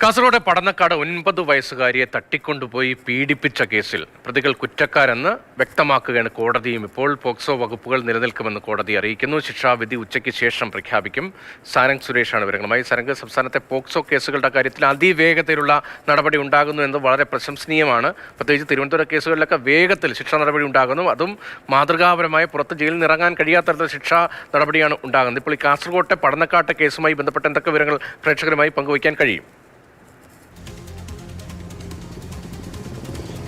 കാസർഗോഡ് പടന്നക്കാട് 9 വയസ്സുകാരിയെ തട്ടിക്കൊണ്ടുപോയി പീഡിപ്പിച്ച കേസിൽ പ്രതികൾ കുറ്റക്കാരെന്ന് വ്യക്തമാക്കുകയാണ് കോടതിയും. ഇപ്പോൾ പോക്സോ വകുപ്പുകൾ നിലനിൽക്കുമെന്ന് കോടതി അറിയിക്കുന്നു. ശിക്ഷാവിധി ഉച്ചയ്ക്ക് ശേഷം പ്രഖ്യാപിക്കും. സാരംഗ് സുരേഷാണ് വിവരങ്ങളുമായി. സാരംഗ്, സംസ്ഥാനത്തെ പോക്സോ കേസുകളുടെ കാര്യത്തിൽ അതിവേഗതയിലുള്ള നടപടി ഉണ്ടാകുന്നു എന്ന് വളരെ പ്രശംസനീയമാണ്. പ്രത്യേകിച്ച് തിരുവനന്തപുരം കേസുകളിലൊക്കെ വേഗത്തിൽ ശിക്ഷാ നടപടി ഉണ്ടാകുന്നു. അതും മാതൃകാപരമായി പുറത്ത് ജയിലിൽ നിന്ന് ഇറങ്ങാൻ കഴിയാത്ത തരത്തിൽ ശിക്ഷാ നടപടിയാണ് ഉണ്ടാകുന്നത്. ഇപ്പോൾ ഈ കാസർഗോട്ടെ പടന്നക്കാട്ടെ കേസുമായി ബന്ധപ്പെട്ട് എന്തൊക്കെ വിവരങ്ങൾ പ്രേക്ഷകരുമായി പങ്കുവയ്ക്കാൻ കഴിയും?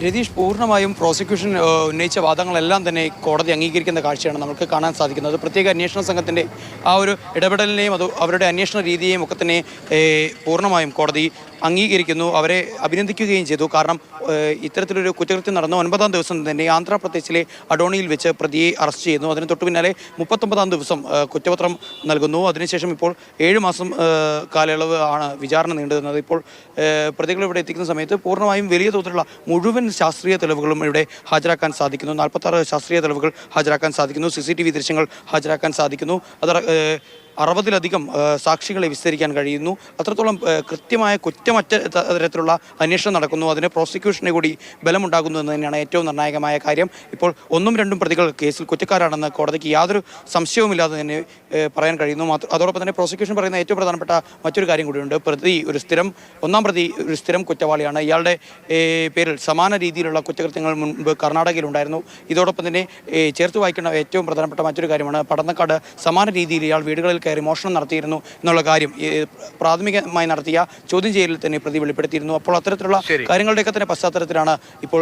രതീഷ്, പൂർണ്ണമായും പ്രോസിക്യൂഷൻ ഉന്നയിച്ച വാദങ്ങളെല്ലാം തന്നെ കോടതി അംഗീകരിക്കുന്ന കാഴ്ചയാണ് നമുക്ക് കാണാൻ സാധിക്കുന്നത്. പ്രത്യേക അന്വേഷണ സംഘത്തിൻ്റെ ആ ഒരു ഇടപെടലിനെയും അവരുടെ അന്വേഷണ രീതിയെയും ഒക്കെ തന്നെ പൂർണ്ണമായും കോടതി അംഗീകരിക്കുന്നു. അവരെ അഭിനന്ദിക്കുകയും ചെയ്തു. കാരണം ഇത്തരത്തിലൊരു കുറ്റകൃത്യം നടന്ന 9-ാം ദിവസം തന്നെ ആന്ധ്രാപ്രദേശിലെ അഡോണിയിൽ വെച്ച് പ്രതിയെ അറസ്റ്റ് ചെയ്യുന്നു. അതിന് തൊട്ടു പിന്നാലെ 39-ാം ദിവസം കുറ്റപത്രം നൽകുന്നു. അതിനുശേഷം ഇപ്പോൾ 7 മാസം കാലയളവ് ആണ് വിചാരണ നീണ്ടുനിന്നത്. ഇപ്പോൾ പ്രതികൾ ഇവിടെ എത്തിക്കുന്ന സമയത്ത് പൂർണ്ണമായും വലിയ തോതിലുള്ള മുഴുവൻ ശാസ്ത്രീയ തെളിവുകളും ഇവിടെ ഹാജരാക്കാൻ സാധിക്കുന്നു. 46 ശാസ്ത്രീയ തെളിവുകൾ ഹാജരാക്കാൻ സാധിക്കുന്നു. CCTV ദൃശ്യങ്ങൾ ഹാജരാക്കാൻ സാധിക്കുന്നു. അത് 60-ലധികം സാക്ഷികളെ വിസ്തരിക്കാൻ കഴിയുന്നു. അത്രത്തോളം കൃത്യമായ കുറ്റമറ്റ തരത്തിലുള്ള അന്വേഷണം നടക്കുന്നു. അതിന് പ്രോസിക്യൂഷനെ കൂടി ബലമുണ്ടാകുന്നു എന്ന് തന്നെയാണ് ഏറ്റവും നിർണായകമായ കാര്യം. ഇപ്പോൾ 1-2 പ്രതികൾ കേസിൽ കുറ്റക്കാരാണെന്ന് കോടതിക്ക് യാതൊരു സംശയവുമില്ലാതെ തന്നെ പറയാൻ കഴിയുന്നു. അതോടൊപ്പം തന്നെ പ്രോസിക്യൂഷൻ പറയുന്ന ഏറ്റവും പ്രധാനപ്പെട്ട മറ്റൊരു കാര്യം കൂടിയുണ്ട്. ഒന്നാം പ്രതി ഒരു സ്ഥിരം കുറ്റവാളിയാണ്. ഇയാളുടെ പേരിൽ സമാന രീതിയിലുള്ള കുറ്റകൃത്യങ്ങൾ മുൻപ് കർണാടകയിലുണ്ടായിരുന്നു. ഇതോടൊപ്പം തന്നെ ചേർത്ത് വായിക്കേണ്ട ഏറ്റവും പ്രധാനപ്പെട്ട മറ്റൊരു കാര്യമാണ് പടന്നക്കാട് സമാന രീതിയിൽ ഇയാൾ വീടുകളിൽ കയറി മോഷണം നടത്തിയിരുന്നു എന്നുള്ള കാര്യം പ്രാഥമികമായി നടത്തിയ ചോദ്യം ചെയ്യലിൽ തന്നെ പ്രതി വെളിപ്പെടുത്തിയിരുന്നു. അപ്പോൾ അത്തരത്തിലുള്ള കാര്യങ്ങളുടെയൊക്കെ തന്നെ പശ്ചാത്തലത്തിലാണ് ഇപ്പോൾ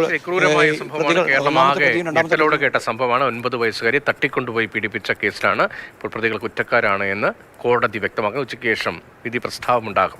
കേട്ട സംഭവമാണ്. 9 വയസ്സുകാരി തട്ടിക്കൊണ്ടുപോയി പീഡിപ്പിച്ച കേസിലാണ് ഇപ്പോൾ പ്രതികൾ കുറ്റക്കാരാണ് എന്ന് കോടതി വ്യക്തമാക്കുന്നത്. ഉച്ചയ്ക്ക് ശേഷം വിധി പ്രസ്താവമുണ്ടാകും.